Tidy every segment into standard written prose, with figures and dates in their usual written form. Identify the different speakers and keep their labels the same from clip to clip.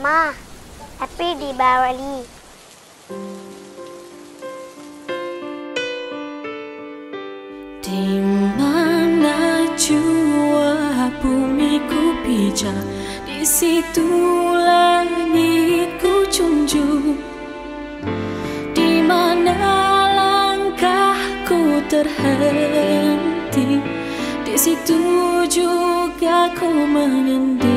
Speaker 1: Ma, Happy Diwali.
Speaker 2: Di mana jua bumiku pijak, di situ langitku junjung. Di mana langkahku terhenti, di situ juga ku menyendiri,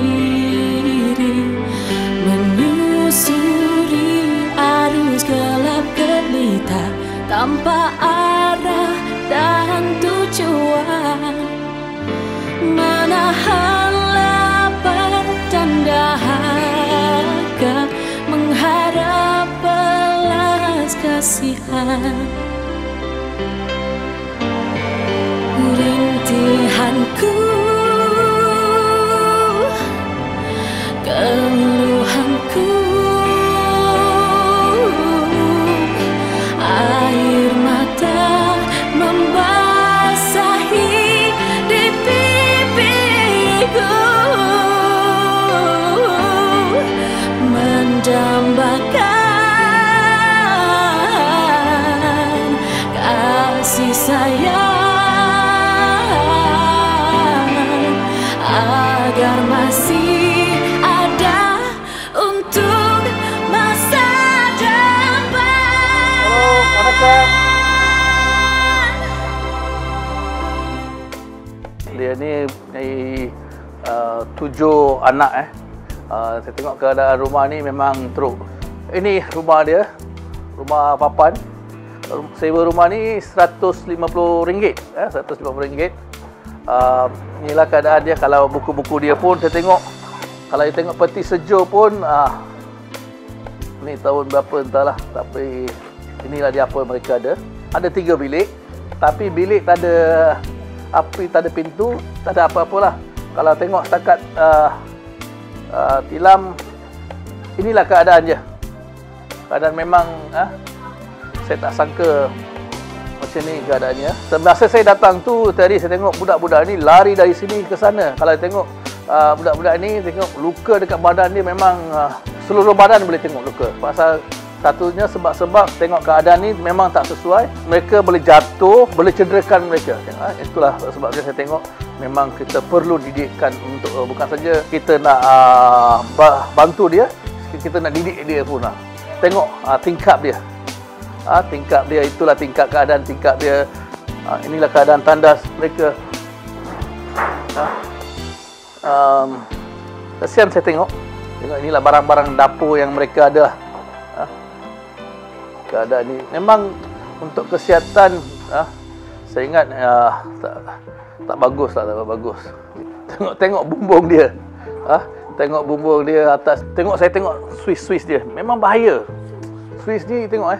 Speaker 2: menyusuri arus gelap gelita tanpa arah dan tujuan, menahan lapar dan dahaga, mengharap belas kasihan. Rintihanku, keluhanku, air mata membasahi di pipiku, mendambakan kasih sayang agar masih ada untuk masa depan.
Speaker 3: Dia ni punya 7 anak. Saya tengok keadaan rumah ni memang teruk. Ini rumah dia, rumah papan. Sewa rumah ni RM150, RM150. Inilah keadaan dia. Kalau buku-buku dia pun saya tengok, kalau saya tengok peti sejuk pun ni tahun berapa entahlah, tapi inilah dia apa mereka ada. Ada 3 bilik, tapi bilik tak ada api, tak ada pintu, tak ada apa-apalah. Kalau tengok setakat tilam, inilah keadaan dia. Keadaan memang saya tak sangka macam ni keadaannya. Semasa saya datang tu tadi, saya tengok budak-budak ni lari dari sini ke sana. Kalau tengok budak-budak ni, tengok luka dekat badan dia, memang seluruh badan boleh tengok luka. Pasal satunya sebab tengok keadaan ni memang tak sesuai. Mereka boleh jatuh, boleh cederakan mereka. Itulah sebabnya saya tengok memang kita perlu didikkan untuk bukan saja kita nak bantu dia, kita nak didik dia pun. Tengok tingkap dia. Tingkap dia, itulah tingkap keadaan tingkap dia. Inilah keadaan tandas mereka. Kesian saya tengok. Inilah barang-barang dapur yang mereka ada. Keadaan ni memang untuk kesihatan, saya ingat tak bagus lah, tak bagus. Tengok bumbung dia. Tengok bumbung dia atas. Saya tengok Swiss dia. Memang bahaya. Swiss ni tengok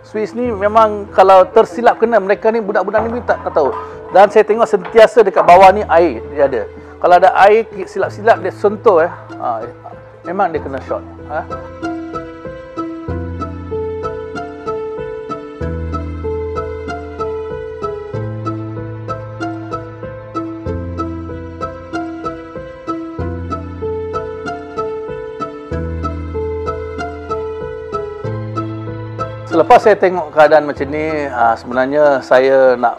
Speaker 3: Swiss ni memang kalau tersilap kena, mereka ni budak-budak ni tak tahu. Dan saya tengok sentiasa dekat bawah ni air dia ada. Kalau ada air silap-silap dia sentuh memang dia kena shot. Selepas saya tengok keadaan macam ni, sebenarnya saya nak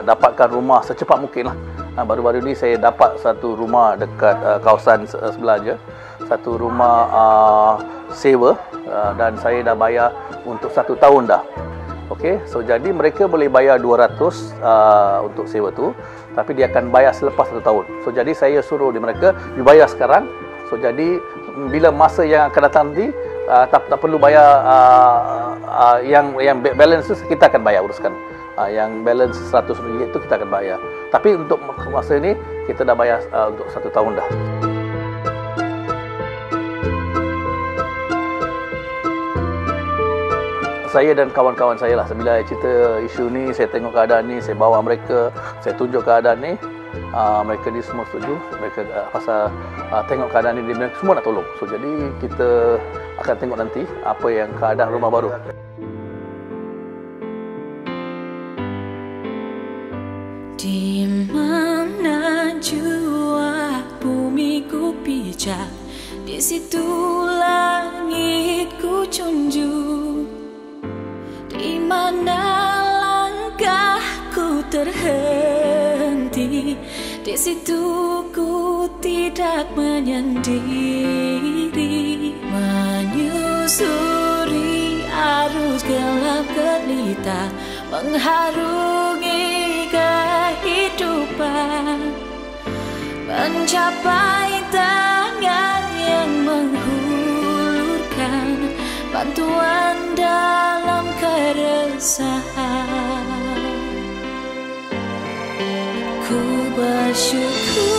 Speaker 3: dapatkan rumah secepat mungkin lah. Baru-baru ni saya dapat satu rumah dekat kawasan sebelah je. Satu rumah sewa, dan saya dah bayar untuk 1 tahun dah. Okey, so jadi mereka boleh bayar 200 untuk sewa tu, tapi dia akan bayar selepas 1 tahun. So jadi saya suruh mereka dibayar sekarang. So jadi bila masa yang akan datang nanti, tak perlu bayar yang balance tu kita akan bayar, uruskan. Yang balance RM100 tu kita akan bayar. Tapi untuk masa ni kita dah bayar untuk 1 tahun dah. Saya dan kawan-kawan saya lah, bila cerita isu ni, saya tengok keadaan ni, saya bawa mereka, saya tunjuk keadaan ni. Mereka ni semua setuju. Mereka pasal tengok keadaan ni, mereka semua nak tolong. So jadi kita akan tengok nanti apa yang keadaan rumah baru.
Speaker 2: Di mana jua bumi ku pijak, di situ langitku junjung, di mana langkahku terhenti, di situ ku tidak menyendiri, menyusuri arus gelap gelita, mengharungi kehidupan, mencapai tangan yang menghulurkan bantuan dalam keresahan. Ku bersyukur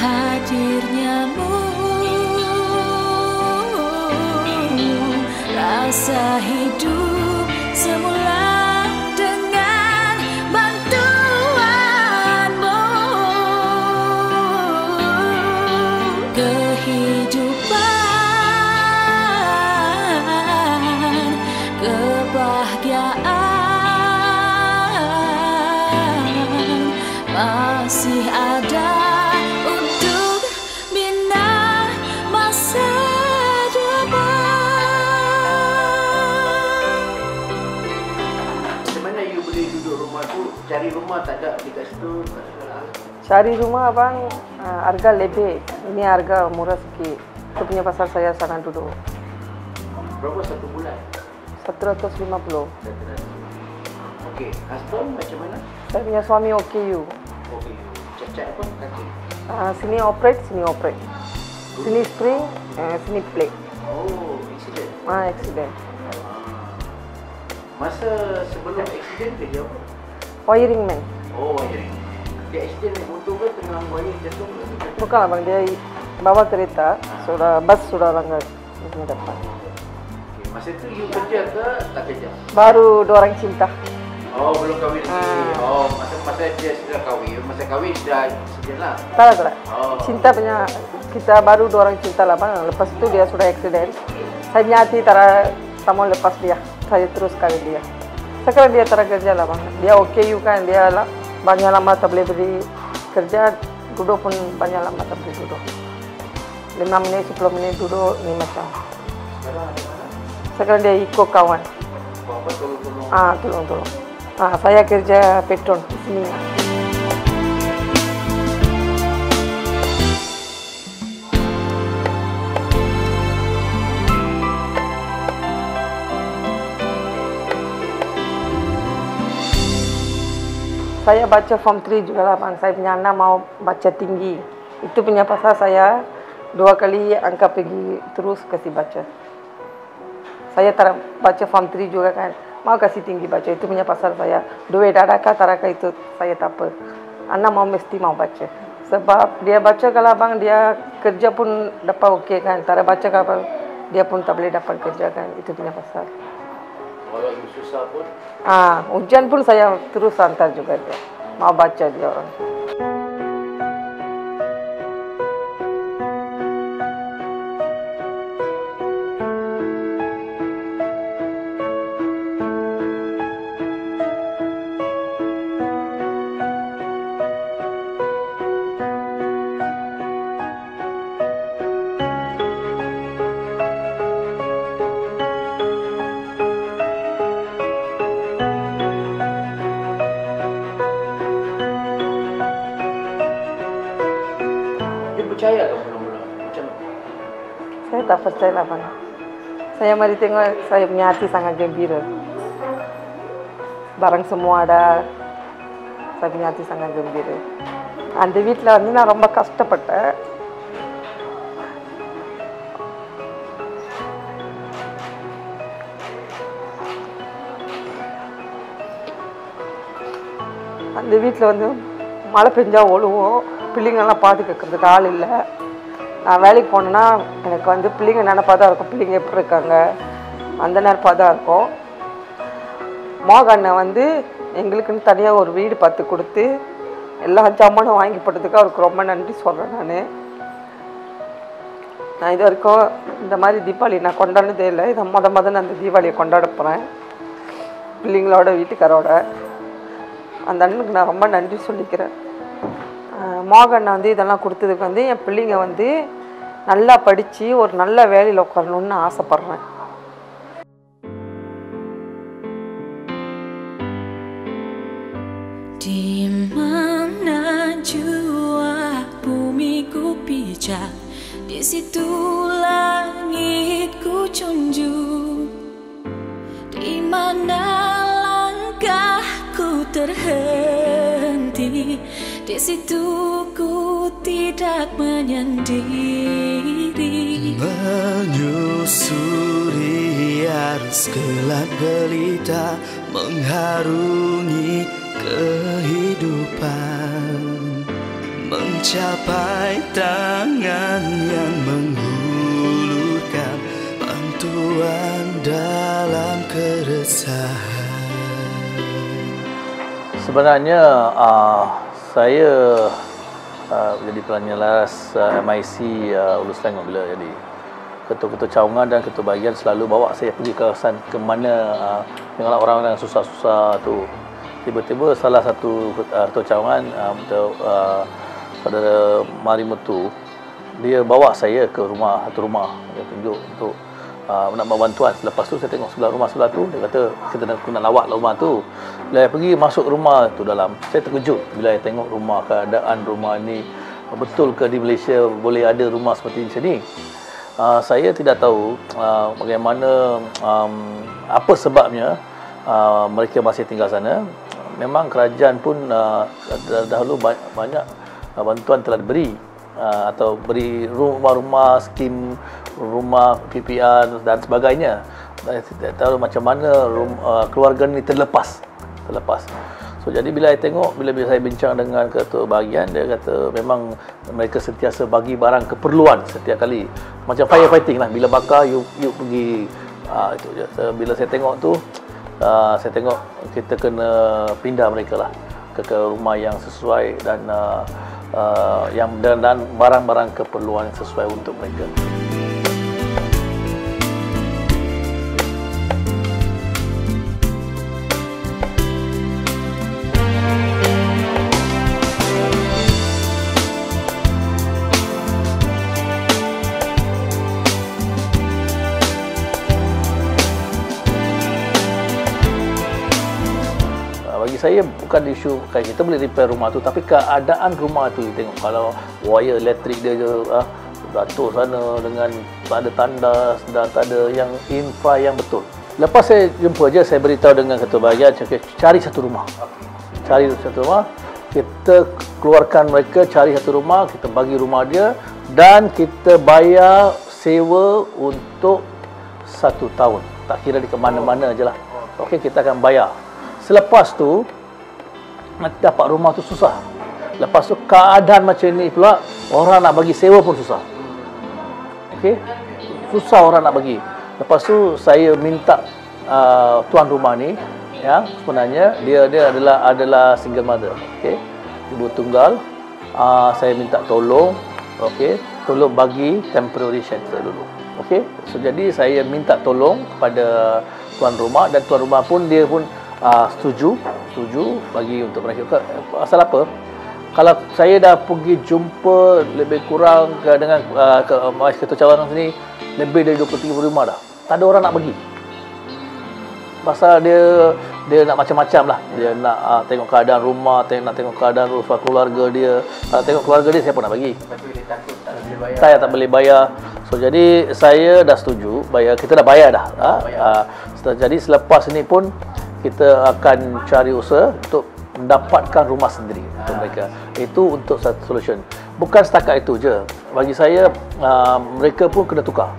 Speaker 2: hadirnya-Mu, rasa hidup semula dengan bantuan-Mu, kehidupan, kebahagiaan masih ada untuk bina masa depan.
Speaker 4: Macam mana you boleh duduk rumah tu? Cari rumah tak ada dekat situ? Tak ada.
Speaker 5: Cari rumah abang, harga lebih. Ini harga murah sikit. Itu punya pasal saya sana duduk.
Speaker 4: Berapa satu bulan?
Speaker 5: 150.
Speaker 4: Okey, husband macam mana?
Speaker 5: Saya punya suami OKU.
Speaker 4: Okey, cat-cat apa kaki?
Speaker 5: Sini operate, sini operate. Sini spring, sini plate.
Speaker 4: Oh, accident.
Speaker 5: Accident.
Speaker 4: Masa sebelum accident kerja apa?
Speaker 5: Wiring man.
Speaker 4: Oh, wiring. Dia accident naik motor ke tengah wiring jatuh ke?
Speaker 5: Bukan abang, dia bawa kereta, sudah bus sudah langgar di depan.
Speaker 4: Okay. Masa tu you kerja ke tak kerja?
Speaker 5: Baru dua orang cinta.
Speaker 4: Oh, belum kahwin lagi. Oh, masa dia sudah kahwin. Masa kahwin sudah accident lah.
Speaker 5: Tak.
Speaker 4: Oh.
Speaker 5: Cinta punya, kita baru dua orang cinta lah bang. Lepas itu dia sudah accident. Saya punya hati tak mau lepas dia. Saya terus kawin dia. Sekarang dia kerja lah bang. Dia OKU kan, dia lah banyak lama tak boleh beri kerja. Duduk pun banyak lama tak boleh duduk. 5 menit, 10 menit duduk, ni macam.
Speaker 4: Sekarang ada mana?
Speaker 5: Sekarang dia ikut kawan.
Speaker 4: Apa tolong-tolong?
Speaker 5: Tolong. Saya kerja petron di sini. Saya baca form 3 juga lah bang. Saya punya anak mau baca tinggi. Itu punya pasal saya 2 kali angka pergi terus kasih baca. Saya baca form 3 juga kan. Mau kasih tinggi baca. Itu punya pasal saya. Duit adakah taraka itu saya tak apa. Anak mau mesti mau baca. Sebab dia baca kalau bang dia kerja pun dapat okey kan. Tak baca kalau dia pun tak boleh dapat kerja kan. Itu punya pasal.
Speaker 4: Walau you susah pun?
Speaker 5: Ujian pun saya terus hantar juga dia. Mau baca dia orang.
Speaker 4: Percaya ke mula-mula? Macam mana?
Speaker 5: Saya tak percaya lah bang. Saya mari tengok, saya punya hati sangat gembira. Barang semua ada. Saya punya hati sangat gembira. அந்த வீட்டில் வந்து நான் ரொம்ப கஷ்டப்பட்டேன். அந்த வீட்டில் வந்து மழை பெஞ்சா ஒழுவும், பிள்ளைங்கள்லாம் பாதுகாக்கிறதுக்கு ஆள் இல்லை. நான் வேலைக்கு போனேன்னா எனக்கு வந்து பிள்ளைங்க நினப்பாக தான் இருக்கும், பிள்ளைங்க எப்படி இருக்காங்க அந்த நினப்பாக தான் இருக்கும். மோகண்ணன் வந்து எங்களுக்குன்னு தனியாக ஒரு வீடு பார்த்து கொடுத்து எல்லா ஜாமானும் வாங்கி போட்டதுக்கு அவருக்கு ரொம்ப நன்றி சொல்கிறேன். நான் இது வரைக்கும் இந்த மாதிரி தீபாவளி நான் கொண்டாடினதே இல்லை. இதை முதல்ல அந்த தீபாவளியை கொண்டாட போகிறேன் பிள்ளைங்களோட வீட்டுக்காரோட. அந்த அண்ணனுக்கு நான் ரொம்ப நன்றி சொல்லிக்கிறேன். மோகன் வந்து இதெல்லாம் கொடுத்ததுக்கு வந்து என் பிள்ளைங்க வந்து நல்லா படித்து ஒரு நல்ல வேலையில் உட்காரணும்னு ஆசைப்பட்றேன்.
Speaker 2: Di mana jua bumiku pijak, di situ langitku junjung. Di mana langkahku terhenti, di situ ku tidak menyendiri.
Speaker 6: Menyusuri arus gelap gelita, mengharungi kehidupan, mencapai tangan yang menghulurkan bantuan dalam keresahan.
Speaker 3: Sebenarnya saya jadi penyelaras MIC Hulu Selangor bila jadi ketua-ketua cawangan dan ketua bahagian selalu bawa saya pergi kawasan ke mana tengoklah orang yang susah-susah tu. Tiba-tiba salah satu ketua cawangan saudara Mari Mutu, dia bawa saya ke satu rumah, dia tunjuk untuk nak buat bantuan. Lepas tu saya tengok sebelah rumah sebelah tu, dia kata kita nak lawat rumah tu. Bila saya pergi masuk rumah tu dalam, saya terkejut bila saya tengok rumah, keadaan rumah ni betul ke di Malaysia boleh ada rumah seperti macam ni. Saya tidak tahu bagaimana, apa sebabnya mereka masih tinggal sana. Memang kerajaan pun dahulu banyak bantuan telah diberi, atau beri rumah-rumah, skim rumah PPR dan sebagainya. Saya tidak tahu macam mana keluarga ni terlepas. So jadi bila saya bincang dengan ketua bahagian, dia kata memang mereka sentiasa bagi barang keperluan setiap kali. Macam firefighting lah, bila bakar you pergi, itu je. Bila saya tengok tu, saya tengok kita kena pindah mereka lah ke rumah yang sesuai dan dan barang-barang keperluan yang sesuai untuk mereka. Bagi saya bukan isu kayak kita boleh repair rumah tu, tapi keadaan rumah tu tengok, kalau wire elektrik dia jatuh sana dengan tak ada tandas dan tak ada yang infra yang betul. Lepas saya jumpa je, saya beritahu dengan ketua bahagian, cari satu rumah. Cari satu rumah, kita keluarkan mereka, cari satu rumah, kita bagi rumah dia dan kita bayar sewa untuk 1 tahun. Tak kira di ke mana-mana je lah. Okey, kita akan bayar. Selepas tu dapat rumah tu susah. Lepas tu keadaan macam ni pula, orang nak bagi sewa pun susah. Okey, susah orang nak bagi. Lepas tu saya minta tuan rumah ni, yang sebenarnya dia adalah single mother, okey, ibu tunggal. Saya minta tolong, okey, tolong bagi temporary shelter dulu. Okey, so jadi saya minta tolong kepada tuan rumah, dan tuan rumah pun dia pun setuju bagi untuk mereka. Asal apa? Kalau saya dah pergi jumpa lebih kurang dengan ketua cawangan sini, lebih dari 20-30 rumah dah, tak ada orang nak bagi. Pasal dia nak macam-macam lah. Dia nak tengok keadaan rumah, nak tengok keadaan keluarga dia. Kalau tengok keluarga dia, siapa nak bagi? Saya tak boleh bayar. So jadi saya dah setuju bayar, kita dah bayar dah. Jadi selepas ni pun kita akan cari usaha untuk mendapatkan rumah sendiri untuk mereka. Itu untuk satu solution. Bukan setakat itu je. Bagi saya, mereka pun kena tukar.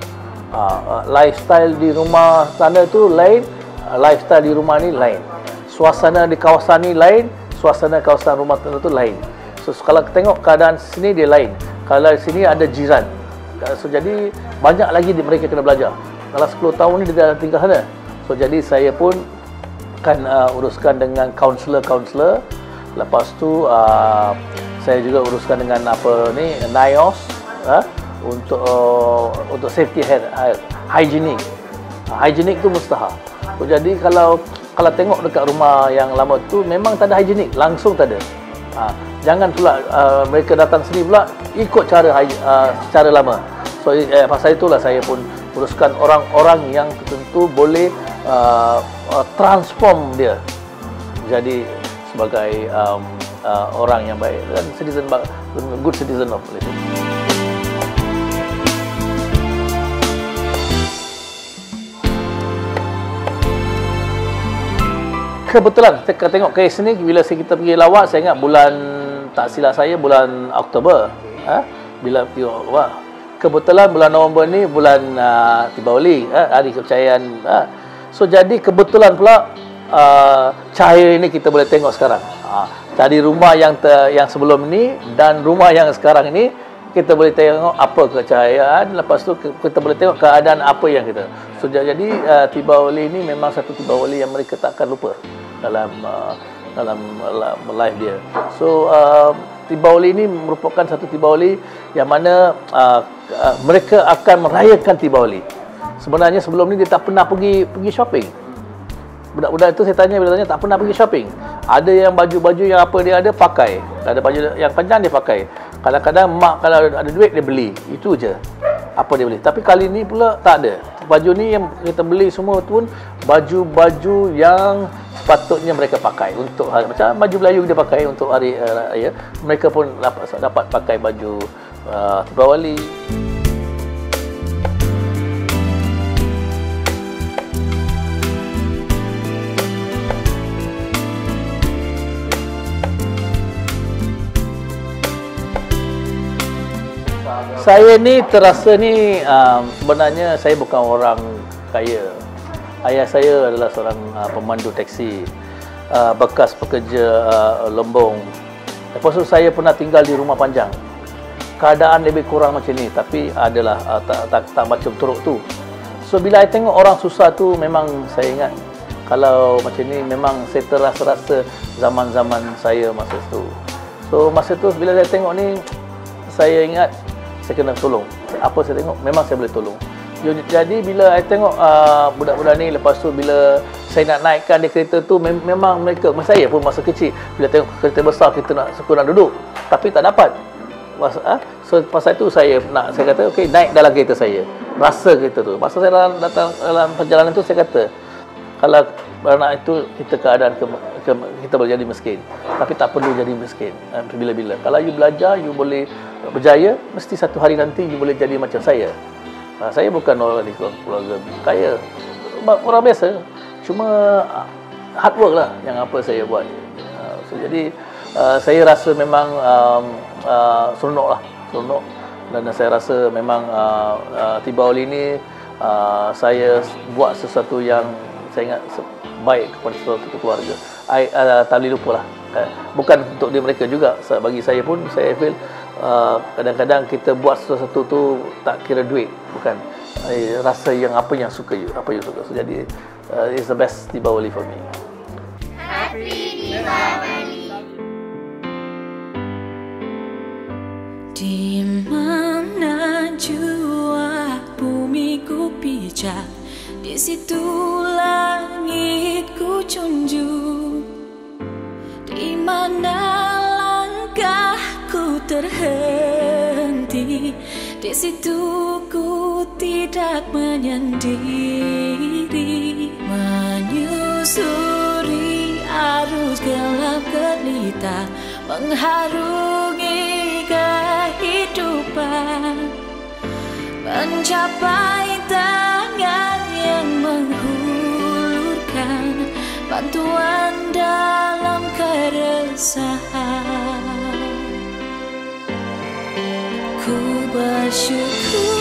Speaker 3: Lifestyle di rumah sana tu lain, lifestyle di rumah ni lain. Suasana di kawasan ni lain, suasana kawasan rumah tu lain. So kalau tengok keadaan sini dia lain. Kalau di sini ada jiran. So jadi banyak lagi mereka kena belajar. Dalam 10 tahun ni dia dah tinggal sana. So jadi saya pun akan uruskan dengan kaunselor. Lepas tu saya juga uruskan dengan NIOS untuk safety hygienic. Hygienic tu mustahil. So, jadi kalau tengok dekat rumah yang lama tu memang tak ada hygienic, langsung tak ada. Jangan pula mereka datang sini pula ikut cara lama. So pasal itulah saya pun uruskan orang-orang yang tertentu boleh transform dia jadi sebagai orang yang baik dan good citizen of Malaysia. Kebetulan saya tengok kes ni bila kita pergi lawak, saya ingat bulan, tak silap saya, bulan Oktober. Bila wah, kebetulan bulan November ni bulan Deepawali, hari kepercayaan. So jadi kebetulan pula cahaya ini kita boleh tengok sekarang. Dari rumah yang sebelum ni dan rumah yang sekarang ini kita boleh tengok apa kecahayaan, lepas tu kita boleh tengok keadaan apa yang kita. So jadi Deepawali ini memang satu Deepawali yang mereka tak akan lupa dalam live dia. So Deepawali ini merupakan satu Deepawali yang mana mereka akan merayakan Deepawali. Sebenarnya sebelum ni dia tak pernah pergi shopping. Budak-budak itu saya tanya, bila tanya tak pernah pergi shopping. Ada yang baju-baju yang apa dia ada pakai, ada baju yang panjang dia pakai. Kadang-kadang mak kalau ada duit dia beli, itu je apa dia beli. Tapi kali ni pula tak ada. Baju ni yang kita beli semua pun baju-baju yang sepatutnya mereka pakai untuk hari, macam baju Melayu dia pakai untuk hari raya, mereka pun dapat pakai baju Deepawali. Saya ni terasa ni sebenarnya saya bukan orang kaya. Ayah saya adalah seorang pemandu teksi, bekas pekerja lombong. Lepas tu saya pernah tinggal di rumah panjang. Keadaan lebih kurang macam ni, tapi adalah tak macam teruk tu. So bila saya tengok orang susah tu, memang saya ingat kalau macam ni memang saya terasa-rasa zaman-zaman saya masa tu. So masa tu bila saya tengok ni, saya ingat saya kena tolong. Apa saya tengok, memang saya boleh tolong. Jadi bila saya tengok budak-budak ni, lepas tu bila saya nak naikkan di kereta tu, memang mereka, saya pun masa kecil, bila tengok kereta besar kita nak suka nak duduk, tapi tak dapat. So pasal itu saya kata okey, naik dalam kereta saya, rasa kereta tu. Masa saya dalam perjalanan tu, saya kata kalau anak itu kita keadaan kita boleh jadi miskin, tapi tak perlu jadi miskin bila-bila. Kalau you belajar, you boleh berjaya, mesti satu hari nanti you boleh jadi macam saya. Saya bukan orang di keluarga kaya, orang biasa, cuma hard work lah yang apa saya buat. So jadi saya rasa memang seronok dan saya rasa memang Deepawali ini saya buat sesuatu yang saya ingat baik kepada satu keluarga. Tak boleh lupa lah. Bukan untuk dia mereka juga, bagi saya pun, saya feel kadang-kadang kita buat sesuatu tu tak kira duit, bukan, rasa yang apa yang suka you suka. So jadi it's the best Deepawali for me.
Speaker 1: Happy Deepawali.
Speaker 2: Di mana jua bumiku pijak, di situ langitku junjung. Di mana langkahku terhenti, di situ ku tidak menyendiri. Menyusuri arus gelap gelita, mengharungi kehidupan, mencapai tangan yang menghulurkan bantuan dalam keresahan. Ku bersyukur